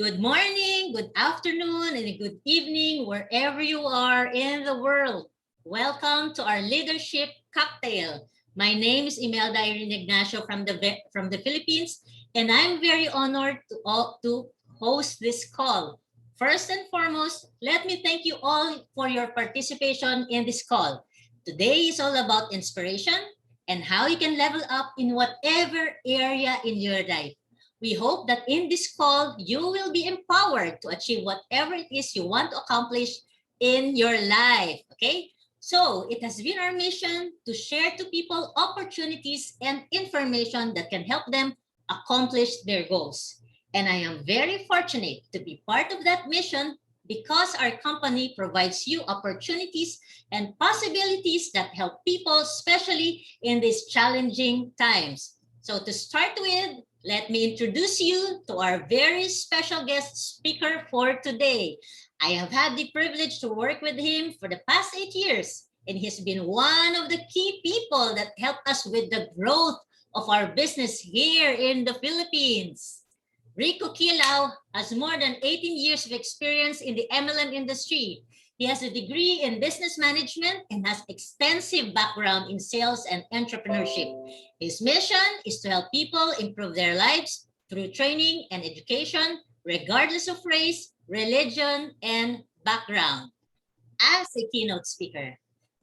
good morning, good afternoon, and a good evening wherever you are in the world. Welcome to our leadership cocktail. My name is Imelda Irene Ignacio from the Philippines, and I'm very honored to host this call. First and foremost, let me thank you all for your participation in this call. Today is all about inspiration and how you can level up in whatever area in your life. We hope that in this call, you will be empowered to achieve whatever it is you want to accomplish in your life. Okay? So it has been our mission to share to people opportunities and information that can help them accomplish their goals. And I am very fortunate to be part of that mission because our company provides you opportunities and possibilities that help people, especially in these challenging times. So to start with, let me introduce you to our very special guest speaker for today. I have had the privilege to work with him for the past 8 years, and he's been one of the key people that helped us with the growth of our business here in the Philippines. Rico Quilao has more than 18 years of experience in the MLM industry. He has a degree in business management and has extensive background in sales and entrepreneurship. His mission is to help people improve their lives through training and education, regardless of race, religion, and background. As a keynote speaker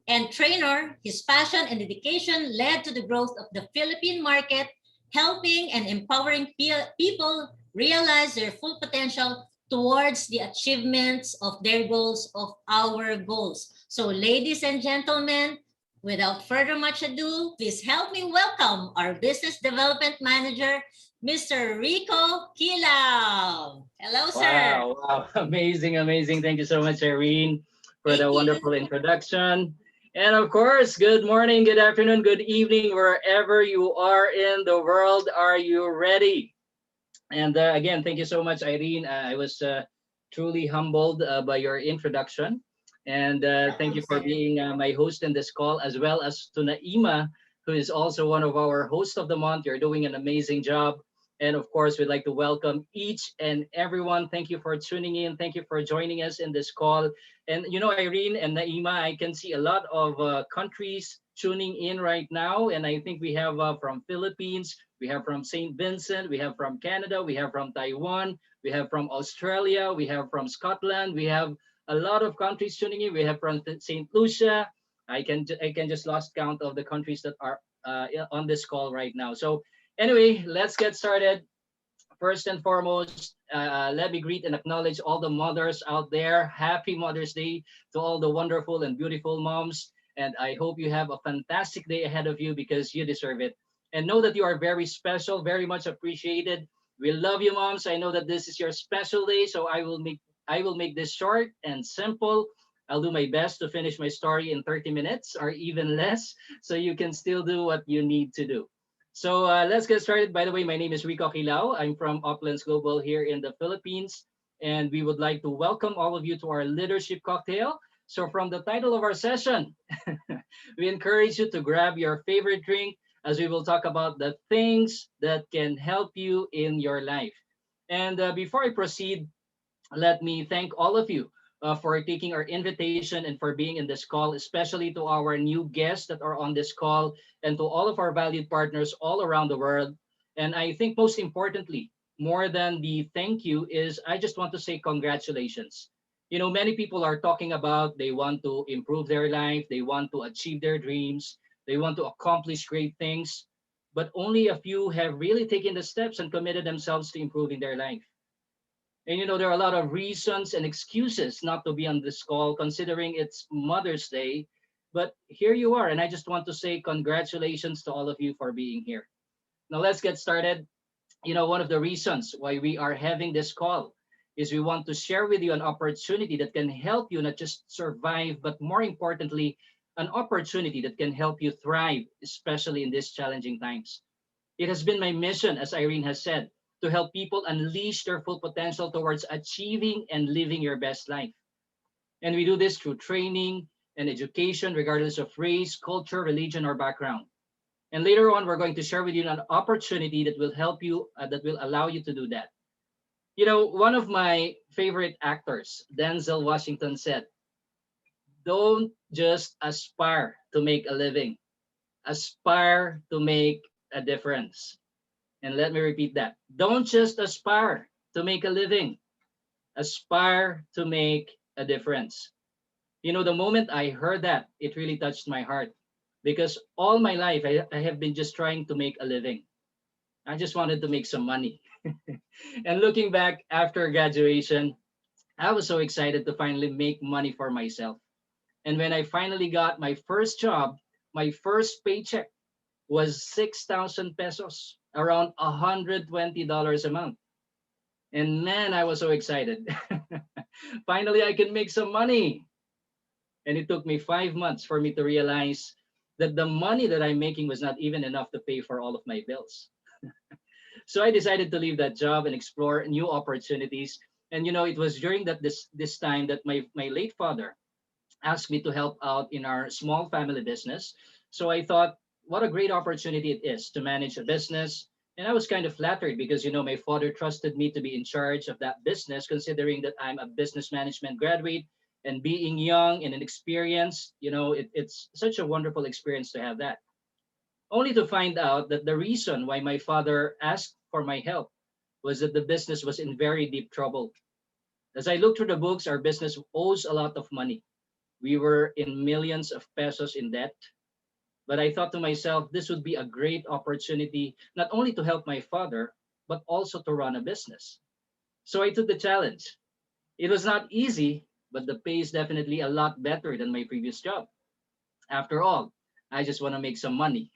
and trainer, his passion and dedication led to the growth of the Philippine market, helping and empowering people realize their full potential towards the achievements of their goals, of our goals. So, ladies and gentlemen, without further much ado, please help me welcome our Business Development Manager, Mr. Rico Quilao. Hello, sir. Wow. Amazing. Thank you so much, Irene, for Thank the you. wonderful introduction. And of course, good morning, good afternoon, good evening, wherever you are in the world. Are you ready? And again, thank you so much, Irene. I was truly humbled by your introduction. And thank Welcome, you for sir. being my host in this call, as well as to Naima, who is also one of our hosts of the month. You're doing an amazing job. And of course, we'd like to welcome each and everyone. Thank you for tuning in. Thank you for joining us in this call. And you know, Irene and Naima, I can see a lot of countries tuning in right now. And I think we have from Philippines, we have from St. Vincent, we have from Canada, we have from Taiwan, we have from Australia, we have from Scotland, we have a lot of countries tuning in. We have from St. Lucia. I can just lost count of the countries that are on this call right now. So anyway, let's get started. First and foremost, let me greet and acknowledge all the mothers out there. Happy Mother's Day to all the wonderful and beautiful moms. And I hope you have a fantastic day ahead of you because you deserve it. And know that you are very special, very much appreciated. We love you, moms. I know that this is your special day, so I will make this short and simple. I'll do my best to finish my story in 30 minutes or even less, so you can still do what you need to do. So let's get started. By the way, my name is Rico Quilao. I'm from Opulence Global here in the Philippines, and we would like to welcome all of you to our leadership cocktail. So from the title of our session, we encourage you to grab your favorite drink as we will talk about the things that can help you in your life. And before I proceed, let me thank all of you for taking our invitation and for being in this call, especially to our new guests that are on this call and to all of our valued partners all around the world. And I think most importantly, more than the thank you, is I just want to say congratulations. You know, many people are talking about they want to improve their life, they want to achieve their dreams, they want to accomplish great things, but only a few have really taken the steps and committed themselves to improving their life. And you know, there are a lot of reasons and excuses not to be on this call, considering it's Mother's Day. But here you are, and I just want to say congratulations to all of you for being here. Now, let's get started. You know, one of the reasons why we are having this call is we want to share with you an opportunity that can help you not just survive, but more importantly, an opportunity that can help you thrive, especially in these challenging times. It has been my mission, as Irene has said, to help people unleash their full potential towards achieving and living your best life. And we do this through training and education, regardless of race, culture, religion, or background. And later on, we're going to share with you an opportunity that will help you, that will allow you to do that. One of my favorite actors, Denzel Washington, said, don't just aspire to make a living, aspire to make a difference. And let me repeat that. Don't just aspire to make a living, aspire to make a difference. The moment I heard that, it really touched my heart because all my life I have been just trying to make a living. I just wanted to make some money. And looking back after graduation, I was so excited to finally make money for myself. And when I finally got my first job, my first paycheck was 6,000 pesos, around $120 a month. And man, I was so excited. Finally, I can make some money. And it took me 5 months for me to realize that the money that I'm making was not even enough to pay for all of my bills. So I decided to leave that job and explore new opportunities. And it was during this time that my late father asked me to help out in our small family business. So I thought, what a great opportunity it is to manage a business. And I was kind of flattered because, my father trusted me to be in charge of that business, considering that I'm a business management graduate and being young and inexperienced, it's such a wonderful experience to have that. Only to find out that the reason why my father asked for my help was that the business was in very deep trouble. As I looked through the books, our business owes a lot of money. We were in millions of pesos in debt. But I thought to myself, this would be a great opportunity not only to help my father, but also to run a business. So I took the challenge. It was not easy, but the pay is definitely a lot better than my previous job. After all, I just want to make some money.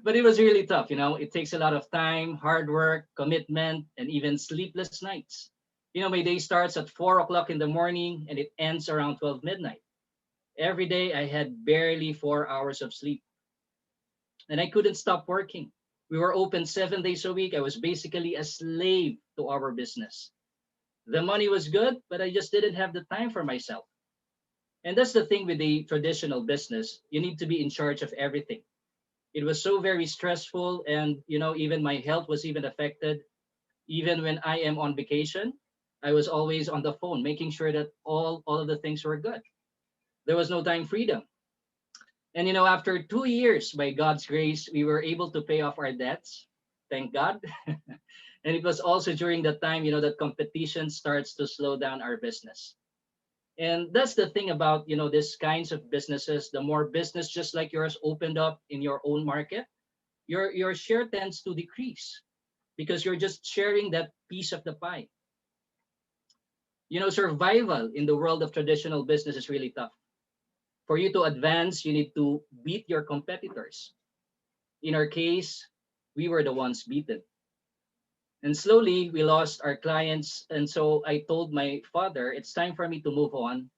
But it was really tough. It takes a lot of time, hard work, commitment, and even sleepless nights. My day starts at 4 o'clock in the morning and it ends around 12 midnight. Every day I had barely 4 hours of sleep and I couldn't stop working. We were open 7 days a week. I was basically a slave to our business. The money was good, but I just didn't have the time for myself. And that's the thing with the traditional business. You need to be in charge of everything. It was so very stressful and even my health was even affected. Even when I am on vacation, I was always on the phone making sure that all of the things were good. There was no time freedom. And after 2 years, by God's grace, we were able to pay off our debts. Thank God. And it was also during that time, that competition starts to slow down our business. And that's the thing about, these kinds of businesses. The more business just like yours opened up in your own market, your share tends to decrease because you're just sharing that piece of the pie. Survival in the world of traditional business is really tough. For you to advance, you need to beat your competitors. In our case, we were the ones beaten. And slowly we lost our clients. And so I told my father, it's time for me to move on.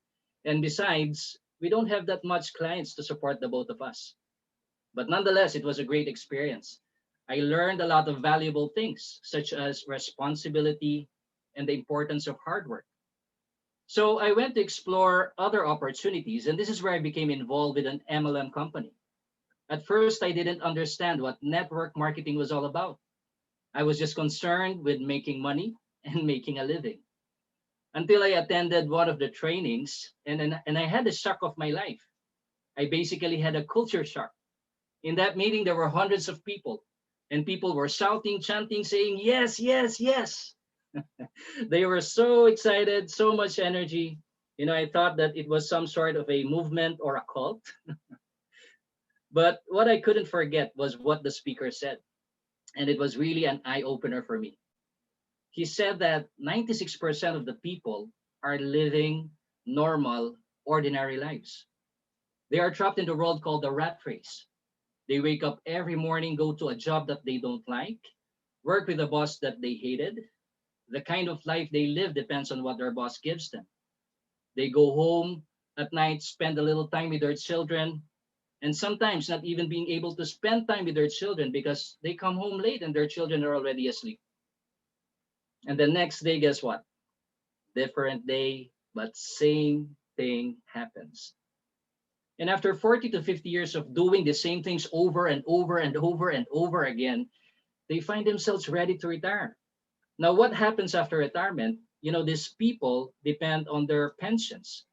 And besides, we don't have that much clients to support the both of us. But nonetheless, it was a great experience. I learned a lot of valuable things, such as responsibility and the importance of hard work. So I went to explore other opportunities, and this is where I became involved with an MLM company. At first, I didn't understand what network marketing was all about. I was just concerned with making money and making a living until I attended one of the trainings and I had the shock of my life. I basically had a culture shock. In that meeting, there were hundreds of people and people were shouting, chanting, saying, yes, yes, yes. They were so excited, so much energy. I thought that it was some sort of a movement or a cult. But what I couldn't forget was what the speaker said. And it was really an eye opener for me. He said that 96% of the people are living normal, ordinary lives. They are trapped in the world called the rat race. They wake up every morning, go to a job that they don't like, work with a boss that they hated. The kind of life they live depends on what their boss gives them. They go home at night, spend a little time with their children, and sometimes not even being able to spend time with their children because they come home late and their children are already asleep. And the next day, guess what? Different day, but same thing happens. And after 40 to 50 years of doing the same things over and over and over and over again, they find themselves ready to retire. Now, what happens after retirement? These people depend on their pensions.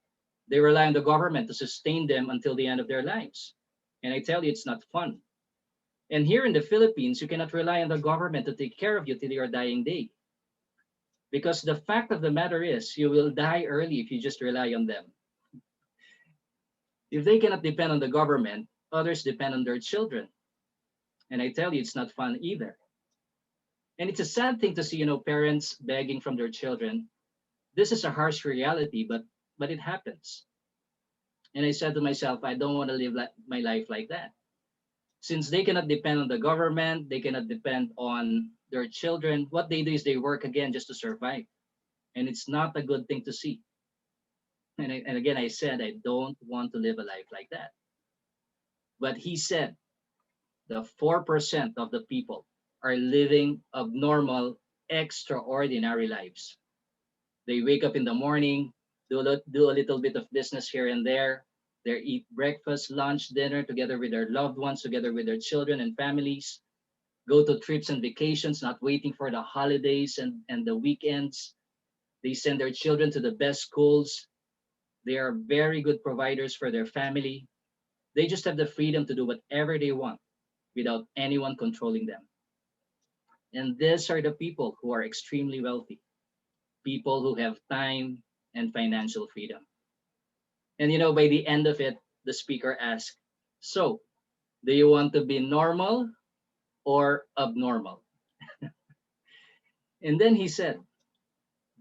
They rely on the government to sustain them until the end of their lives. And I tell you, it's not fun. And here in the Philippines, you cannot rely on the government to take care of you till your dying day. Because the fact of the matter is, you will die early if you just rely on them. If they cannot depend on the government, others depend on their children. And I tell you, it's not fun either. And it's a sad thing to see, parents begging from their children. This is a harsh reality, but it happens. And I said to myself, I don't want to live my life like that. Since they cannot depend on the government, they cannot depend on their children. What they do is they work again just to survive. And it's not a good thing to see. And again, I said, I don't want to live a life like that. But he said, the 4% of the people are living abnormal, extraordinary lives. They wake up in the morning, do a little bit of business here and there. They eat breakfast, lunch, dinner together with their loved ones, together with their children and families. Go to trips and vacations, not waiting for the holidays and the weekends. They send their children to the best schools. They are very good providers for their family. They just have the freedom to do whatever they want without anyone controlling them. And these are the people who are extremely wealthy, people who have time and financial freedom. And by the end of it, the speaker asked, so, do you want to be normal or abnormal? And then he said,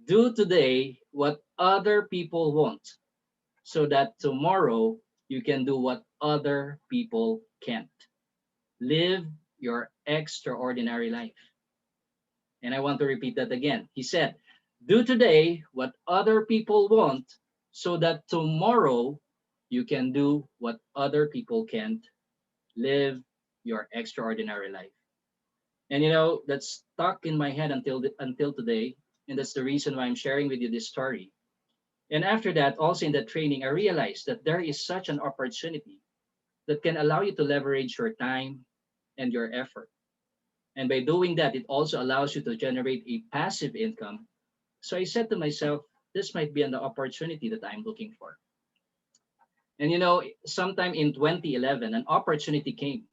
do today what other people want, so that tomorrow you can do what other people can't. Live your extraordinary life. And I want to repeat that again. He said, do today what other people want, so that tomorrow you can do what other people can't. Live your extraordinary life. And that's stuck in my head until today. And that's the reason why I'm sharing with you this story. And after that, also in that training, I realized that there is such an opportunity that can allow you to leverage your time and your effort. And by doing that, it also allows you to generate a passive income. So I said to myself, this might be an opportunity that I'm looking for. And sometime in 2011, an opportunity came.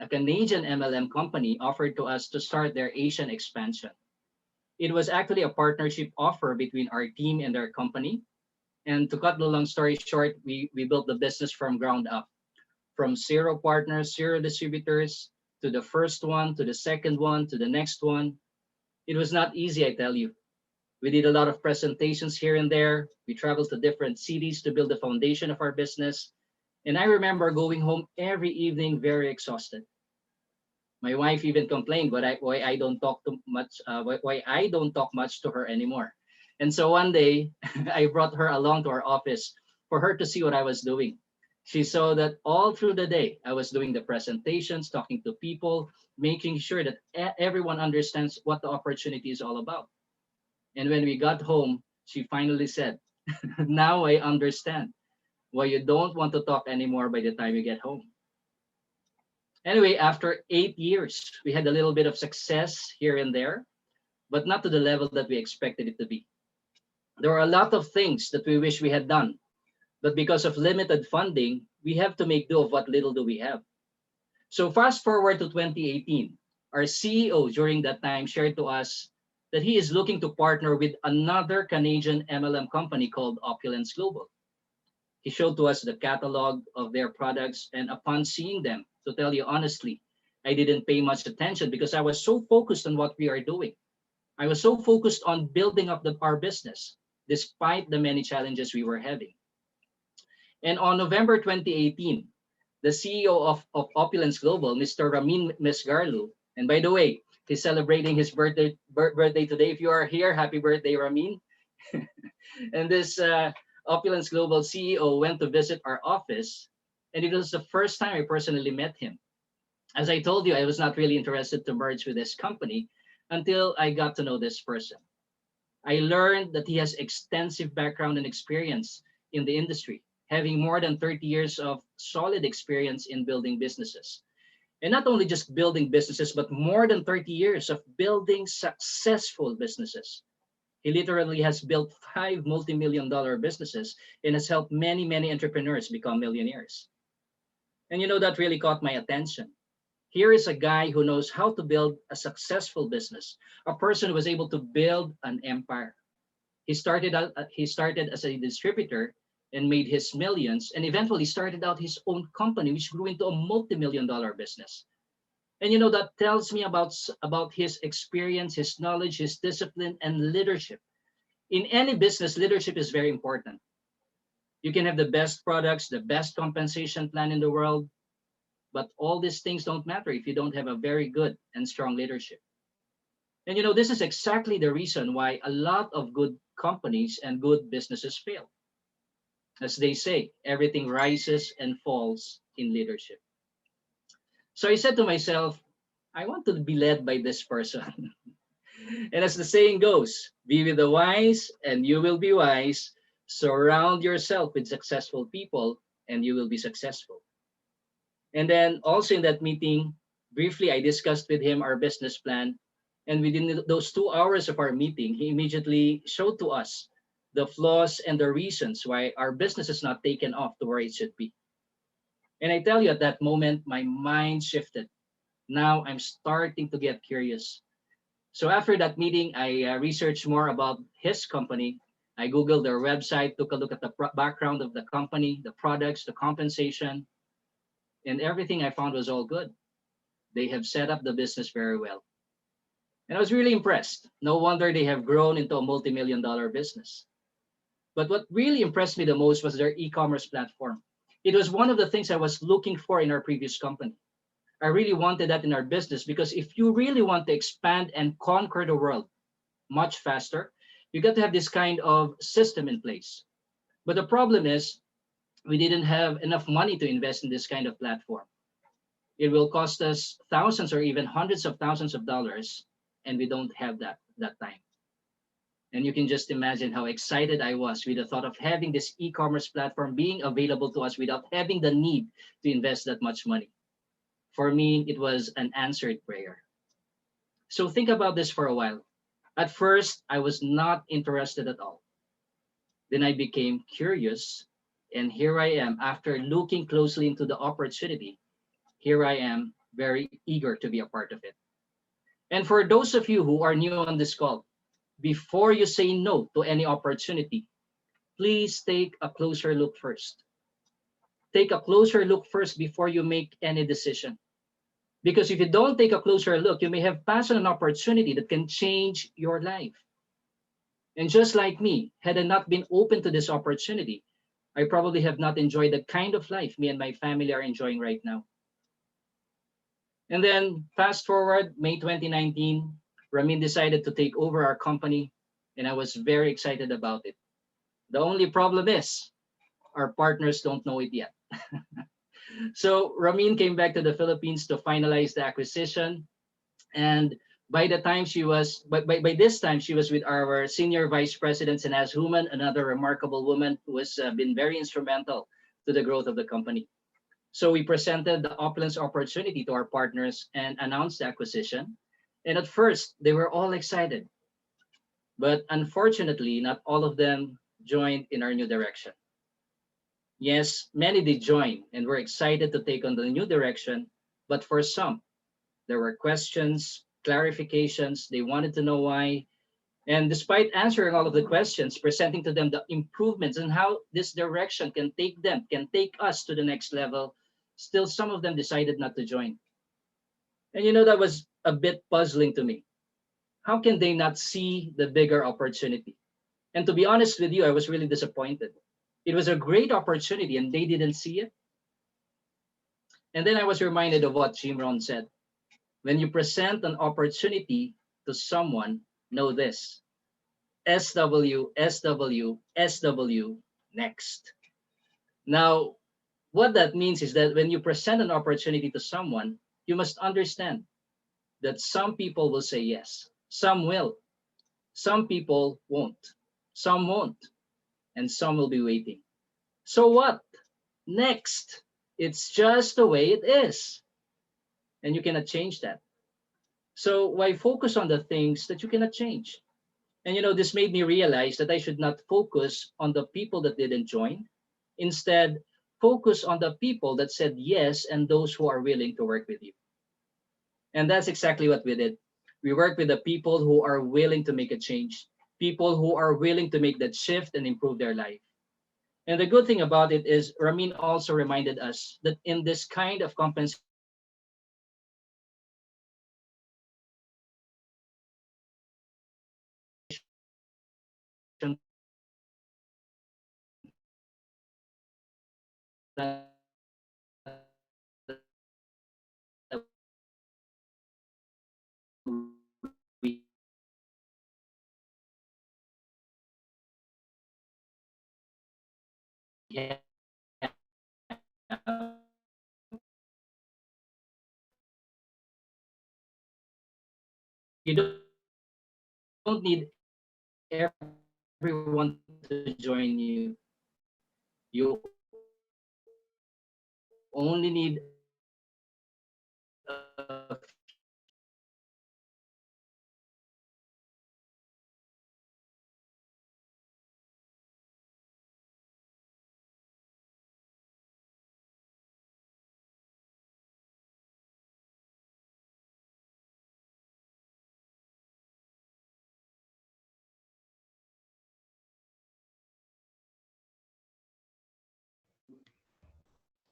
A Canadian MLM company offered to us to start their Asian expansion. It was actually a partnership offer between our team and their company. And to cut the long story short, we built the business from ground up, from zero partners, zero distributors, to the first one, to the second one, to the next one. It was not easy, I tell you. We did a lot of presentations here and there. We traveled to different cities to build the foundation of our business. And I remember going home every evening very exhausted. My wife even complained why I don't talk too much, why I don't talk much to her anymore. And so one day, I brought her along to our office for her to see what I was doing. She saw that all through the day, I was doing the presentations, talking to people, making sure that everyone understands what the opportunity is all about. And when we got home, she finally said, now I understand why you don't want to talk anymore by the time you get home. Anyway, after 8 years, we had a little bit of success here and there, but not to the level that we expected it to be. There were a lot of things that we wish we had done, but because of limited funding, we have to make do of what little do we have. So fast forward to 2018, our CEO during that time shared to us that he is looking to partner with another Canadian MLM company called Opulence Global. He showed to us the catalog of their products, and upon seeing them, to tell you honestly, I didn't pay much attention because I was so focused on what we are doing. I was so focused on building up our business, despite the many challenges we were having. And on November 2018, the CEO of Opulence Global, Mr. Ramin Mesgarlu, and by the way, he's celebrating his birthday today. If you are here, happy birthday, Ramin. And this Opulence Global CEO went to visit our office, and it was the first time I personally met him. As I told you, I was not really interested to merge with this company until I got to know this person. I learned that he has extensive background and experience in the industry, having more than 30 years of solid experience in building businesses. And not only just building businesses, but more than 30 years of building successful businesses. He literally has built five multi-million dollar businesses and has helped many, many entrepreneurs become millionaires. And that really caught my attention. Here is a guy who knows how to build a successful business, a person who was able to build an empire. He started as a distributor and made his millions, and eventually started out his own company, which grew into a multi-million dollar business. And that tells me about his experience, his knowledge, his discipline, and leadership. In any business, leadership is very important. You can have the best products, the best compensation plan in the world, but all these things don't matter if you don't have a very good and strong leadership. And this is exactly the reason why a lot of good companies and good businesses fail. As they say, everything rises and falls in leadership. So I said to myself, I want to be led by this person. And as the saying goes, be with the wise and you will be wise. Surround yourself with successful people and you will be successful. And then also in that meeting, briefly, I discussed with him our business plan. And within those 2 hours of our meeting, he immediately showed to us the flaws and the reasons why our business is not taken off to where it should be. And I tell you, at that moment, my mind shifted. Now I'm starting to get curious. So after that meeting, I researched more about his company. I Googled their website, took a look at the background of the company, the products, the compensation, and everything I found was all good. They have set up the business very well. And I was really impressed. No wonder they have grown into a multi-million dollar business. But what really impressed me the most was their e-commerce platform. It was one of the things I was looking for in our previous company. I really wanted that in our business because if you really want to expand and conquer the world much faster, you got to have this kind of system in place. But the problem is we didn't have enough money to invest in this kind of platform. It will cost us thousands or even hundreds of thousands of dollars, and we don't have that time. And you can just imagine how excited I was with the thought of having this e-commerce platform being available to us without having the need to invest that much money. For me, it was an answered prayer. So think about this for a while. At first, I was not interested at all. Then I became curious, and here I am after looking closely into the opportunity. Here I am, very eager to be a part of it. And for those of you who are new on this call, before you say no to any opportunity, please take a closer look first. Take a closer look first before you make any decision. Because if you don't take a closer look, you may have passed on an opportunity that can change your life. And just like me, had I not been open to this opportunity, I probably have not enjoyed the kind of life me and my family are enjoying right now. And then fast forward, May 2019, Ramin decided to take over our company, and I was very excited about it. The only problem is our partners don't know it yet. So Ramin came back to the Philippines to finalize the acquisition. And by this time, she was with our senior vice president, Sinaz Human, another remarkable woman who has been very instrumental to the growth of the company. So we presented the Opulence opportunity to our partners and announced the acquisition. And at first, they were all excited. But unfortunately, not all of them joined in our new direction. Yes, many did join and were excited to take on the new direction. But for some, there were questions, clarifications. They wanted to know why. And despite answering all of the questions, presenting to them the improvements and how this direction can take us to the next level, still some of them decided not to join. And that was a bit puzzling to me. How can they not see the bigger opportunity? And to be honest with you, I was really disappointed. It was a great opportunity and they didn't see it. And then I was reminded of what Jim Rohn said. When you present an opportunity to someone, know this: SW, SW, SW, next. Now, what that means is that when you present an opportunity to someone, you must understand that some people will say yes, some will, some people won't, some won't, and some will be waiting. So what? Next. It's just the way it is. and you cannot change that. So why focus on the things that you cannot change? And this made me realize that I should not focus on the people that didn't join. Instead, focus on the people that said yes and those who are willing to work with you. And that's exactly what we did. We worked with the people who are willing to make a change, people who are willing to make that shift and improve their life. And the good thing about it is Ramin also reminded us that in this kind of compensation plan that we have, we should not focus on the people that are willing to make a change. We should focus on the people that are willing to make a shift and improve their life. And that's exactly what we did. We worked with the people that are willing to make a change, people who are willing to make that shift and improve their life. And that's exactly what we did. We have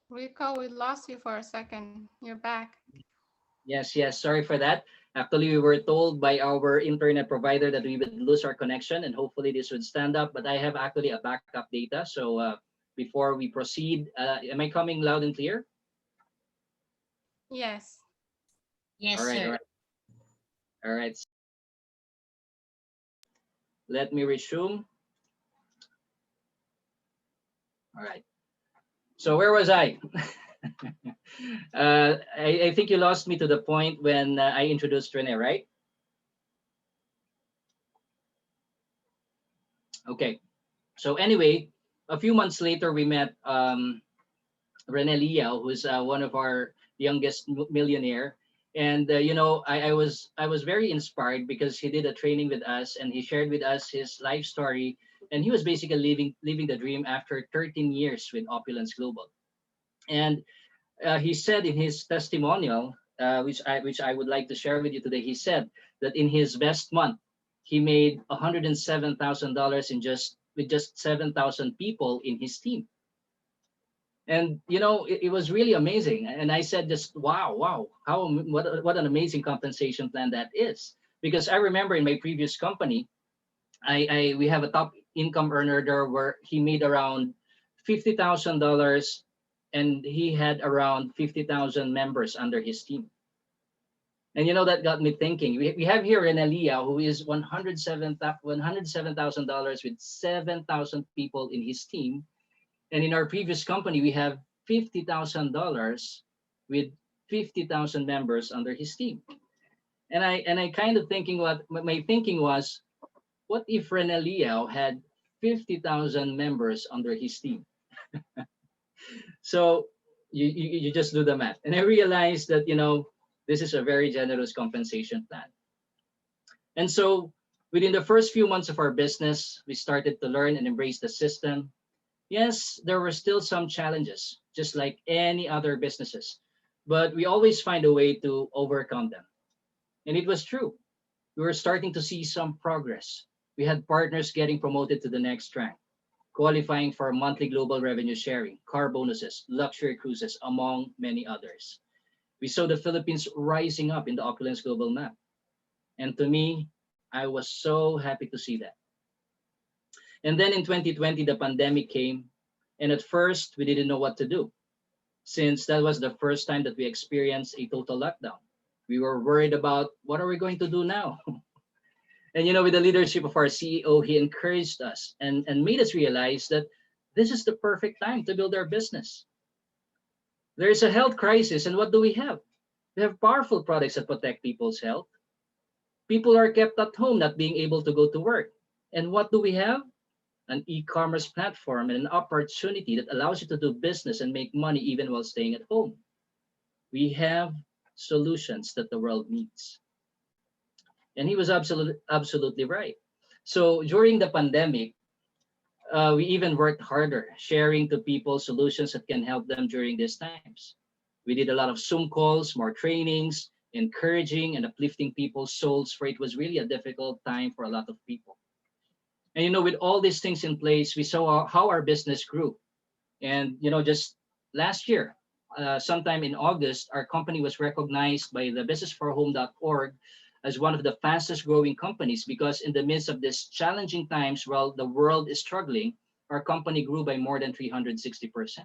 Rico, we lost you for a second. You're back. Yes, sorry for that. Actually, we were told by our internet provider that we would lose our connection and hopefully this would stand up. But I have actually a backup data. So before we proceed, am I coming loud and clear? Yes. All Yes, right, all sir. right, all right. Let me resume. All right. So where was I? I think you lost me to the point when I introduced Rene, right? Okay. So anyway, a few months later, we met Rene Liao, who's one of our youngest millionaire. And I was very inspired because he did a training with us and he shared with us his life story. And he was basically living the dream after 13 years with Opulence Global. And he said in his testimonial, which I would like to share with you today, he said that in his best month, he made $107,000 in just 7,000 people in his team. And it was really amazing. And I said, just wow, what an amazing compensation plan that is. Because I remember in my previous company, I we have a top income earner there where he made around $50,000 and he had around 50,000 members under his team. And that got me thinking. We have here in Elia who is $107,000 with 7,000 people in his team. And in our previous company, we have $50,000 with 50,000 members under his team. And I kind of thinking what my thinking was, what if Rene Liao had 50,000 members under his team? So you just do the math. And I realized that, this is a very generous compensation plan. And so within the first few months of our business, we started to learn and embrace the system. Yes, there were still some challenges, just like any other businesses, but we always find a way to overcome them. And it was true. We were starting to see some progress. We had partners getting promoted to the next rank, qualifying for monthly global revenue sharing, car bonuses, luxury cruises, among many others. We saw the Philippines rising up in the Opulence global map. And to me, I was so happy to see that. And then in 2020, the pandemic came. And at first, we didn't know what to do, since that was the first time that we experienced a total lockdown. We were worried about what are we going to do now? And with the leadership of our CEO, he encouraged us and made us realize that this is the perfect time to build our business. There is a health crisis, and what do we have? We have powerful products that protect people's health. People are kept at home, not being able to go to work. And what do we have? An e-commerce platform and an opportunity that allows you to do business and make money even while staying at home. We have solutions that the world needs. And he was absolutely right. So during the pandemic, we even worked harder, sharing to people solutions that can help them during these times. We did a lot of Zoom calls, more trainings, encouraging and uplifting people's souls, for it was really a difficult time for a lot of people. And with all these things in place, we saw how our business grew. And just last year, sometime in August, our company was recognized by the businessforhome.org as one of the fastest growing companies, because in the midst of these challenging times, while the world is struggling, our company grew by more than 360%.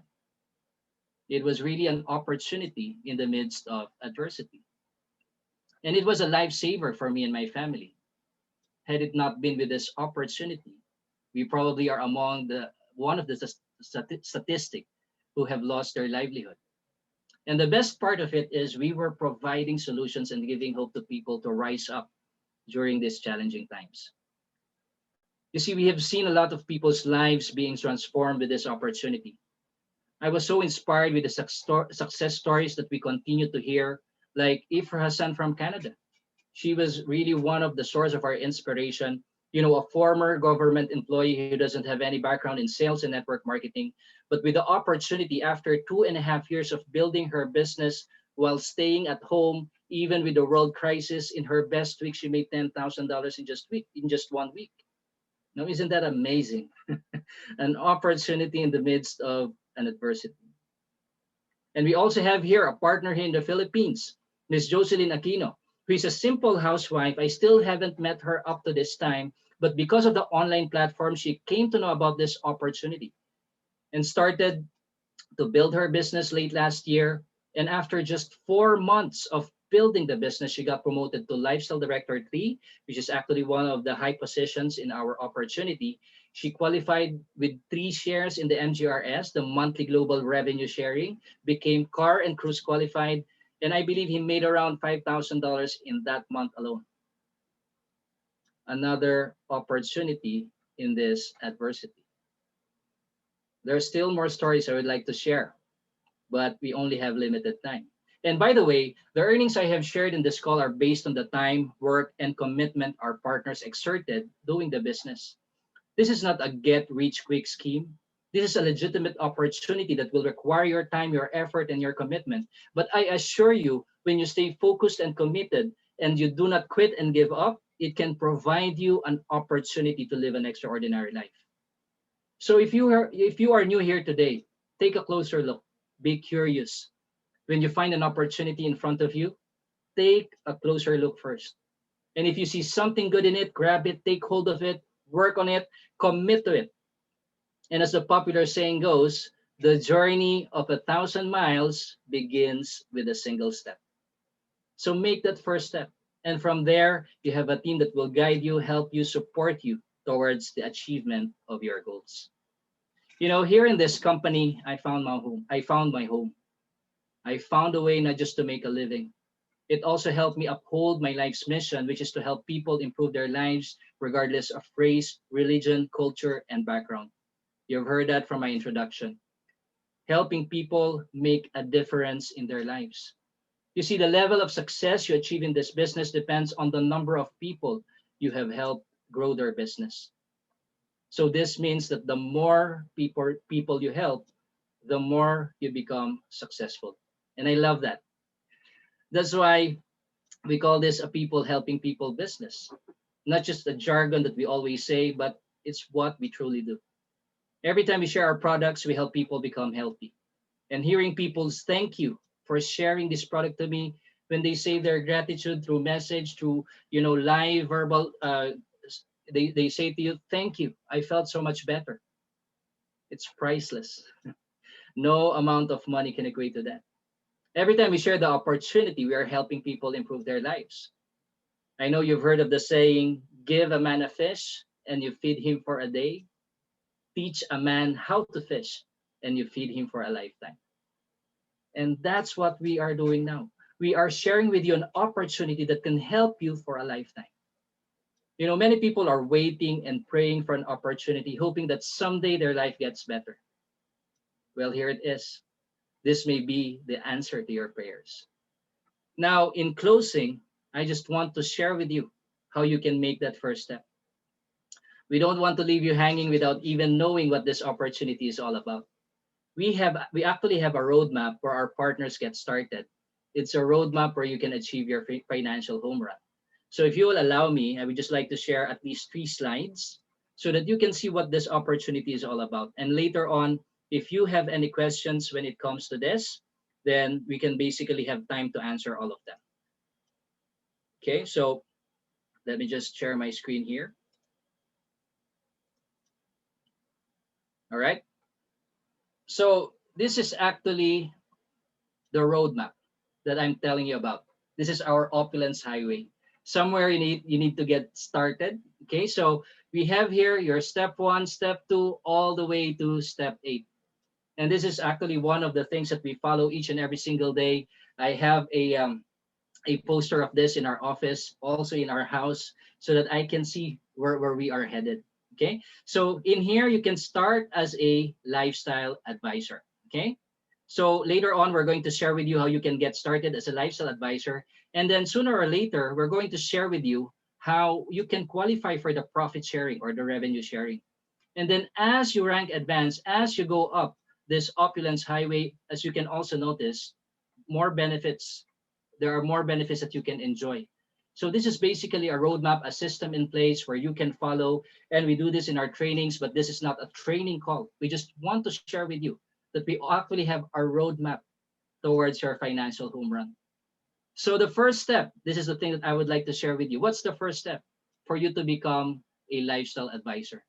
It was really an opportunity in the midst of adversity. And it was a lifesaver for me and my family. Had it not been with this opportunity, we probably are among the one of the statistic who have lost their livelihood. And the best part of it is we were providing solutions and giving hope to people to rise up during these challenging times. You see, we have seen a lot of people's lives being transformed with this opportunity. I was so inspired with the success stories that we continue to hear, like Ifra Hassan from Canada. She was really one of the source of our inspiration. A former government employee who doesn't have any background in sales and network marketing, but with the opportunity after 2.5 years of building her business while staying at home, even with the world crisis, in her best week, she made $10,000 in just 1 week. Now, isn't that amazing? An opportunity in the midst of an adversity. And we also have here a partner here in the Philippines, Miss Jocelyn Aquino, who is a simple housewife. I still haven't met her up to this time, but because of the online platform, she came to know about this opportunity and started to build her business late last year. And after just 4 months of building the business, she got promoted to Lifestyle Director 3, which is actually one of the high positions in our opportunity. She qualified with 3 shares in the MGRS, the monthly global revenue sharing, became car and cruise qualified, and I believe he made around $5,000 in that month alone. Another opportunity in this adversity. There are still more stories I would like to share, but we only have limited time. And by the way, the earnings I have shared in this call are based on the time, work, and commitment our partners exerted doing the business. This is not a get rich quick scheme. This is a legitimate opportunity that will require your time, your effort, and your commitment. But I assure you, when you stay focused and committed and you do not quit and give up, it can provide you an opportunity to live an extraordinary life. So if you are new here today, take a closer look. Be curious. When you find an opportunity in front of you, take a closer look first. And if you see something good in it, grab it, take hold of it, work on it, commit to it. And as the popular saying goes, the journey of 1,000 miles begins with a single step. So make that first step. And from there, you have a team that will guide you, help you, support you towards the achievement of your goals. Here in this company, I found my home. I found my home. I found a way not just to make a living. It also helped me uphold my life's mission, which is to help people improve their lives regardless of race, religion, culture, and background. You've heard that from my introduction. Helping people make a difference in their lives. You see, the level of success you achieve in this business depends on the number of people you have helped grow their business. So this means that the more people you help, the more you become successful. And I love that. That's why we call this a people helping people business. Not just a jargon that we always say, but it's what we truly do. Every time we share our products, we help people become healthy. And hearing people's thank you for sharing this product to me, when they say their gratitude through message, through live verbal, they say to you, thank you. I felt so much better. It's priceless. No amount of money can equate to that. Every time we share the opportunity, we are helping people improve their lives. I know you've heard of the saying, give a man a fish and you feed him for a day. Teach a man how to fish and you feed him for a lifetime. And that's what we are doing now. We are sharing with you an opportunity that can help you for a lifetime. Many people are waiting and praying for an opportunity, hoping that someday their life gets better. Well, here it is. This may be the answer to your prayers. Now, in closing, I just want to share with you how you can make that first step. We don't want to leave you hanging without even knowing what this opportunity is all about. We actually have a roadmap where our partners get started. It's a roadmap where you can achieve your financial home run. So if you will allow me, I would just like to share at least 3 slides so that you can see what this opportunity is all about. And later on, if you have any questions when it comes to this, then we can basically have time to answer all of them. Okay, so let me just share my screen here. All right. So this is actually the roadmap that I'm telling you about. This is our Opulence Highway. Somewhere you need to get started. Okay, so we have here your step 1, step 2, all the way to step 8. And this is actually one of the things that we follow each and every single day. I have a poster of this in our office, also in our house, so that I can see where we are headed. Okay. So in here, you can start as a lifestyle advisor. Okay. So later on, we're going to share with you how you can get started as a lifestyle advisor. And then sooner or later, we're going to share with you how you can qualify for the profit sharing or the revenue sharing. And then as you rank advance, as you go up this opulence highway, as you can also notice, more benefits there are more benefits that you can enjoy. So this is basically a roadmap, a system in place where you can follow. And we do this in our trainings, but this is not a training call. We just want to share with you that we actually have a roadmap towards your financial home run. So the first step, this is the thing that I would like to share with you. What's the first step for you to become a lifestyle advisor?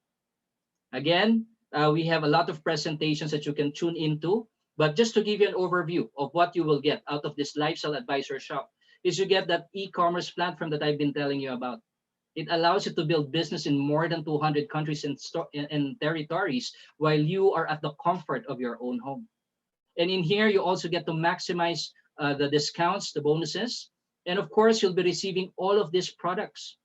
Again, we have a lot of presentations that you can tune into, but just to give you an overview of what you will get out of this lifestyle advisor shop is you get that e-commerce platform that I've been telling you about. It allows you to build business in more than 200 countries and territories while you are at the comfort of your own home. And in here, you also get to maximize the discounts, the bonuses, and of course, you'll be receiving all of these products.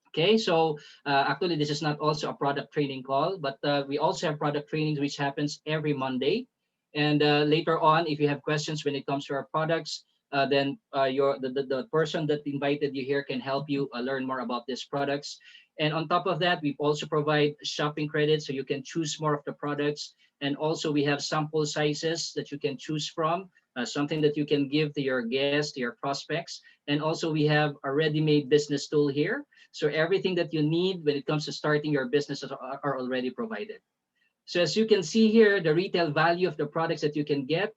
Okay, so actually, this is not also a product training call, but we also have product trainings which happens every Monday. And later on, if you have questions when it comes to our products, then the person that invited you here can help you learn more about these products. And on top of that, we also provide shopping credits so you can choose more of the products. And also, we have sample sizes that you can choose from, something that you can give to your guests, to your prospects. And also, we have a ready-made business tool here, so everything that you need when it comes to starting your business are already provided. So as you can see here, the retail value of the products that you can get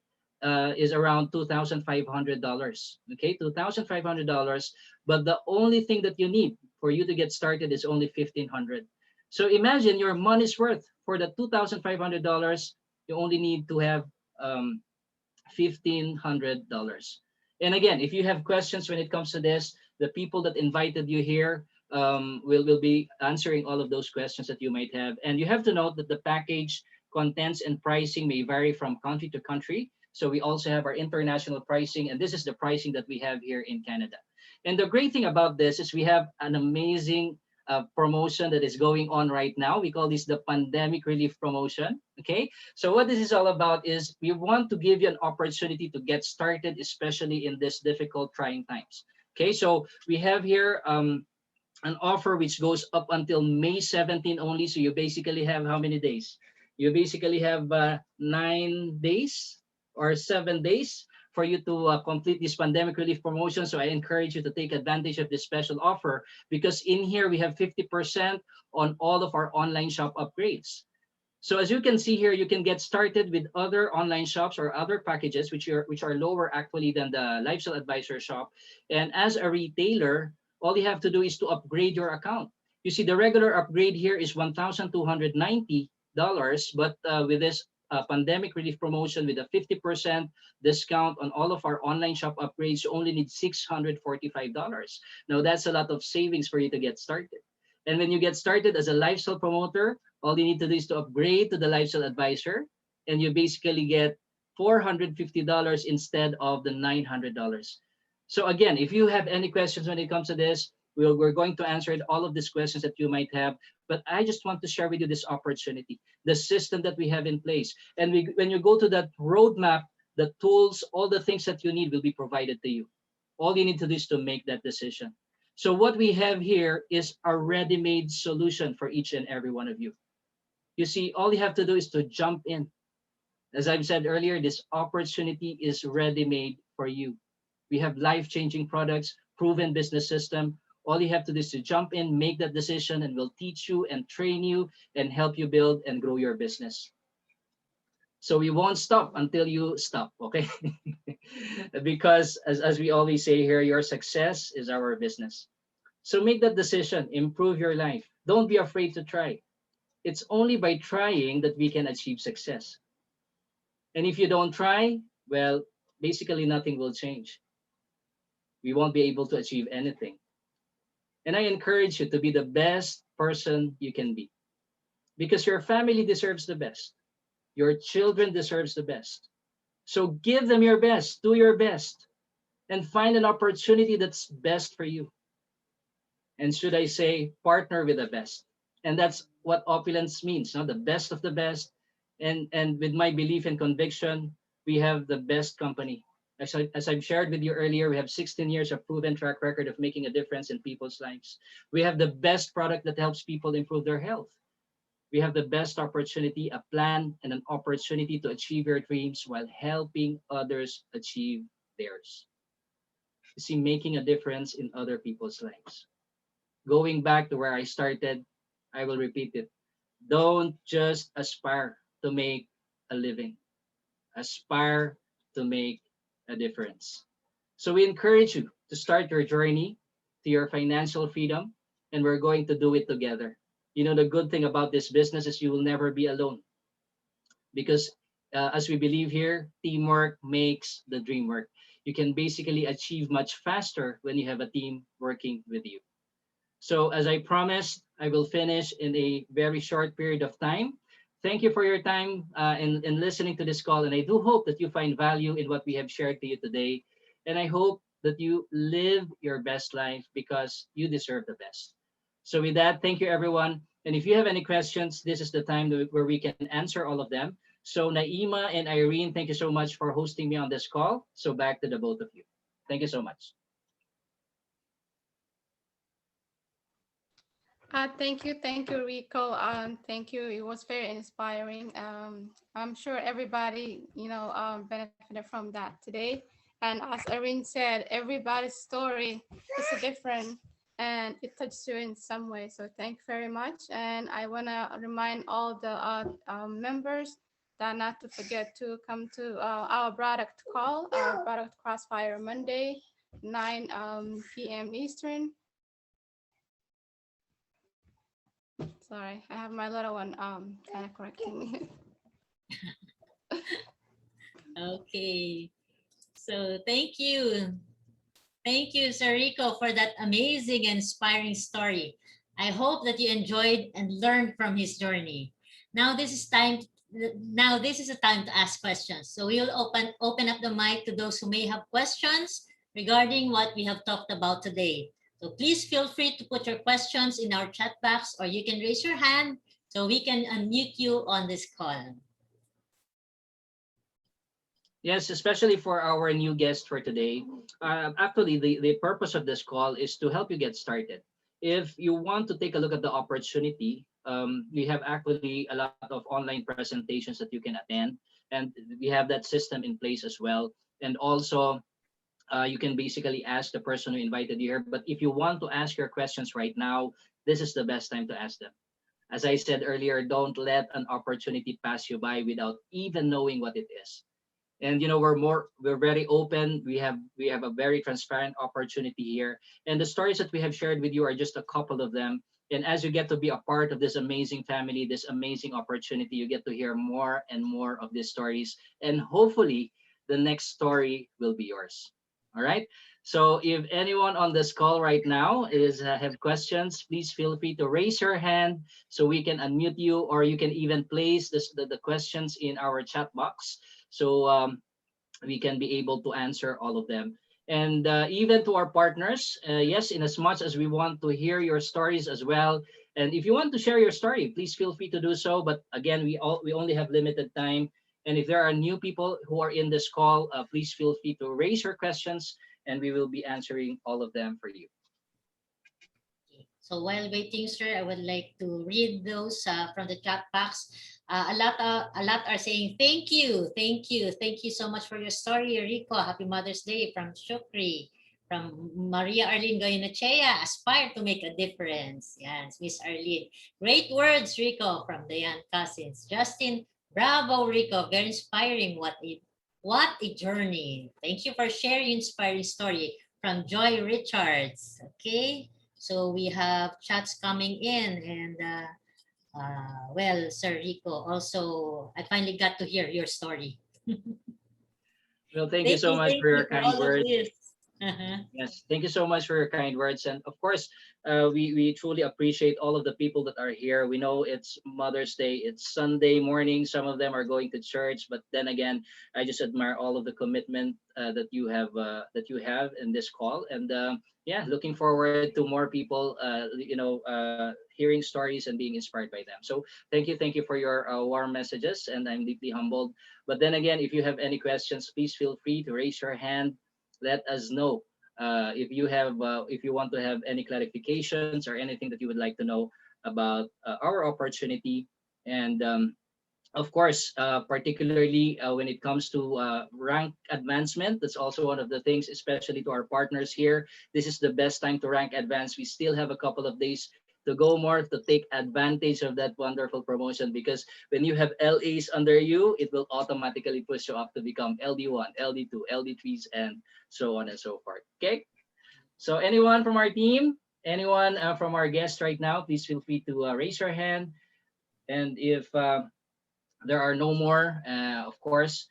is around $2,500. Okay, $2,500. But the only thing that you need for you to get started is only $1,500. So imagine your money's worth for the $2,500. You only need to have $1,500. And again, if you have questions when it comes to this, the people that invited you here will be answering all of those questions that you might have. And you have to note that the package contents and pricing may vary from country to country. So we also have our international pricing, and this is the pricing that we have here in Canada. And the great thing about this is we have an amazing promotion that is going on right now. We call this the pandemic relief promotion. Okay, so what this is all about is we want to give you an opportunity to get started, especially in this difficult, trying times. Okay, so we have here an offer which goes up until May 17 only. So you basically have how many days? You basically have 9 days or 7 days for you to complete this pandemic relief promotion. So I encourage you to take advantage of this special offer because in here we have 50% on all of our online shop upgrades. So as you can see here, you can get started with other online shops or other packages which are lower actually than the lifestyle advisor shop. And as a retailer, all you have to do is to upgrade your account. You see, the regular upgrade here is $1,290, but with this pandemic relief promotion with a 50% discount on all of our online shop upgrades, you only need $645. Now that's a lot of savings for you to get started. And when you get started as a lifestyle promoter, all you need to do is to upgrade to the lifestyle advisor, and you basically get $450 instead of the $900. So again, if you have any questions when it comes to this, we're going to answer all of these questions that you might have. But I just want to share with you this opportunity, the system that we have in place. And when you go to that roadmap, the tools, all the things that you need will be provided to you. All you need to do is to make that decision. So what we have here is a ready-made solution for each and every one of you. You see, all you have to do is to jump in. As I've said earlier, this opportunity is ready-made for you. We have life-changing products, proven business system. All you have to do is to jump in, make that decision, and we'll teach you and train you and help you build and grow your business. So we won't stop until you stop, okay? Because as we always say here, your success is our business. So make that decision, improve your life. Don't be afraid to try. It's only by trying that we can achieve success. And if you don't try, well, basically nothing will change. We won't be able to achieve anything. And I encourage you to be the best person you can be because your family deserves the best. Your children deserves the best. So give them your best, do your best, and find an opportunity that's best for you. And should I say, partner with the best. And that's what opulence means, no? The best of the best. And with my belief and conviction, we have the best company. As I've shared with you earlier, we have 16 years of proven track record of making a difference in people's lives. We have the best product that helps people improve their health. We have the best opportunity, a plan, and an opportunity to achieve your dreams while helping others achieve theirs. You see, making a difference in other people's lives. Going back to where I started, I will repeat it. Don't just aspire to make a living, aspire to make a difference. So we encourage you to start your journey to your financial freedom, and we're going to do it together. You know, the good thing about this business is you will never be alone because as we believe here, teamwork makes the dream work. You can basically achieve much faster when you have a team working with you. So as I promised, I will finish in a very short period of time. Thank you for your time in listening to this call. And I do hope that you find value in what we have shared to you today. And I hope that you live your best life because you deserve the best. So with that, thank you, everyone. And if you have any questions, this is the time where we can answer all of them. So Naima and Irene, thank you so much for hosting me on this call. So back to the both of you. Thank you so much. Thank you, Rico. Thank you. It was very inspiring. I'm sure everybody, benefited from that today. And as Erin said, everybody's story is different, and it touches you in some way. So thank you very much. And I wanna remind all the members that not to forget to come to our product call, our product crossfire Monday, 9 p.m. Eastern. Sorry, I have my little one kind of correcting me. Okay. So thank you. Thank you, Sir Rico, for that amazing and inspiring story. I hope that you enjoyed and learned from his journey. Now this is time. Now this is a time to ask questions. So we will open up the mic to those who may have questions regarding what we have talked about today. So please feel free to put your questions in our chat box, or you can raise your hand so we can unmute you on this call. Yes, especially for our new guest for today. Actually, the purpose of this call is to help you get started. If you want to take a look at the opportunity, we have actually a lot of online presentations that you can attend, and we have that system in place as well. And also, you can basically ask the person who invited you here. But if you want to ask your questions right now, this is the best time to ask them. As I said earlier, don't let an opportunity pass you by without even knowing what it is. And you know, we're very open. We have a very transparent opportunity here, and the stories that we have shared with you are just a couple of them. And as you get to be a part of this amazing family, this amazing opportunity, you get to hear more and more of these stories, and hopefully the next story will be yours. All right. So if anyone on this call right now is have questions, please feel free to raise your hand so we can unmute you, or you can even place the questions in our chat box. So we can be able to answer all of them. And even to our partners, yes, in as much as we want to hear your stories as well. And if you want to share your story, please feel free to do so. But again, we only have limited time. And if there are new people who are in this call, please feel free to raise your questions, and we will be answering all of them for you. So while waiting, sir, I would like to read those from the chat box. A lot are saying thank you, thank you so much for your story, Rico. Happy Mother's Day from Shukri, from Maria Arlene Goyenechea. Aspire to make a difference. Yes, Miss Arlene. Great words, Rico, from Dayan Cousins. Justin, bravo, Rico. Very inspiring. What a journey. Thank you for sharing inspiring story from Joy Richards. Okay. So we have chats coming in, and well, Sir Rico, also I finally got to hear your story. Well, thank you so much Thank for you your for kind all of words. this. Uh-huh. Yes, thank you so much for your kind words. And of course, we truly appreciate all of the people that are here. We know it's Mother's Day, it's Sunday morning. Some of them are going to church, but then again, I just admire all of the commitment that you have in this call. And yeah, looking forward to more people, hearing stories and being inspired by them. So thank you for your warm messages, and I'm deeply humbled. But then again, if you have any questions, please feel free to raise your hand. Let us know if you want to have any clarifications or anything that you would like to know about our opportunity. And of course, particularly when it comes to rank advancement, that's also one of the things, especially to our partners here. This is the best time to rank advance. We still have a couple of days to go more to take advantage of that wonderful promotion, because when you have LAs under you, it will automatically push you up to become LD1, LD2, LD3s, and so on and so forth. Okay. So anyone from our team, anyone from our guests right now, please feel free to raise your hand. And if there are no more, of course,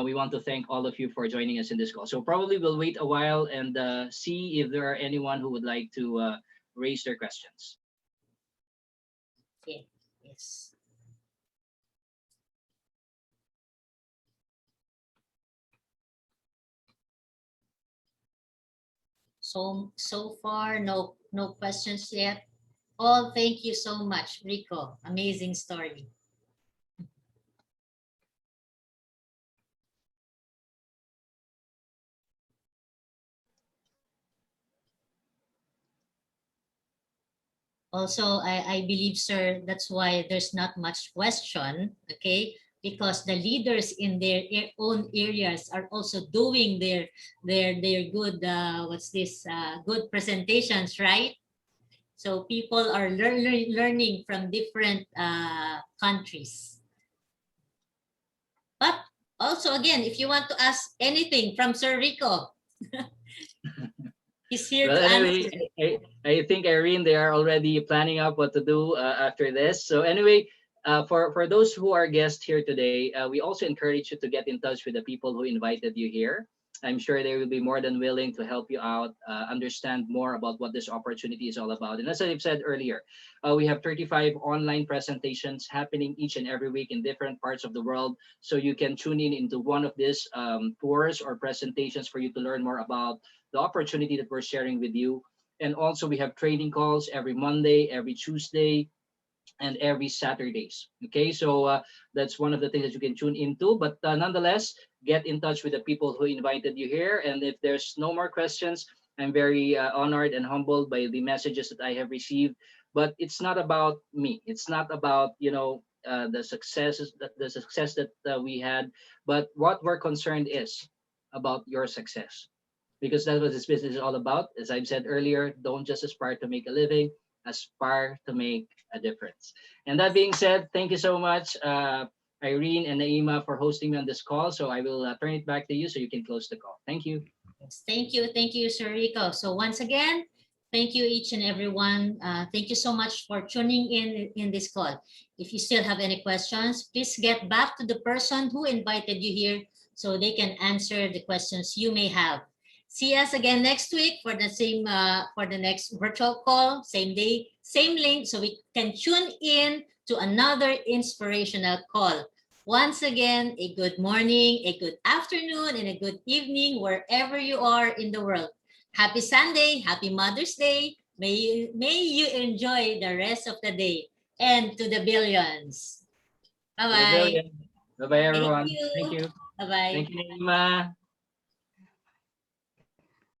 we want to thank all of you for joining us in this call. So probably we'll wait a while and see if there are anyone who would like to raise their questions. Yeah. Yes. So far, no questions yet. All thank you so much, Rico. Amazing story. Also, I believe, sir, that's why there's not much question, okay? Because the leaders in their own areas are also doing their good good presentations, right? So people are learning from different countries. But also, again, if you want to ask anything from Sir Rico, he's here Well, to anyway, answer. I think Irene, they are already planning up what to do after this. So anyway, for those who are guests here today, we also encourage you to get in touch with the people who invited you here. I'm sure they will be more than willing to help you out, understand more about what this opportunity is all about. And as I've said earlier, we have 35 online presentations happening each and every week in different parts of the world. So you can tune in into one of these tours or presentations for you to learn more about the opportunity that we're sharing with you. And also we have training calls every Monday, every Tuesday, and every Saturdays. Okay, so that's one of the things that you can tune into. But nonetheless, get in touch with the people who invited you here. And if there's no more questions, I'm very honored and humbled by the messages that I have received. But it's not about me. It's not about the success that we had. But what we're concerned is about your success, because that's what this business is all about. As I've said earlier, don't just aspire to make a living, aspire to make a difference. And that being said, thank you so much, Irene and Naima, for hosting me on this call. So I will turn it back to you so you can close the call. Thank you. Yes, thank you, Sir Rico. So once again, thank you each and everyone. Thank you so much for tuning in this call. If you still have any questions, please get back to the person who invited you here so they can answer the questions you may have. See us again next week for the next virtual call, same day, same link, so we can tune in to another inspirational call. Once again, a good morning, a good afternoon, and a good evening wherever you are in the world. Happy Sunday, happy Mother's Day. May you enjoy the rest of the day, and to the billions. To the Bye-bye. billion. Bye bye, Thank everyone. Thank you. you. Bye-bye. Thank you, Naima.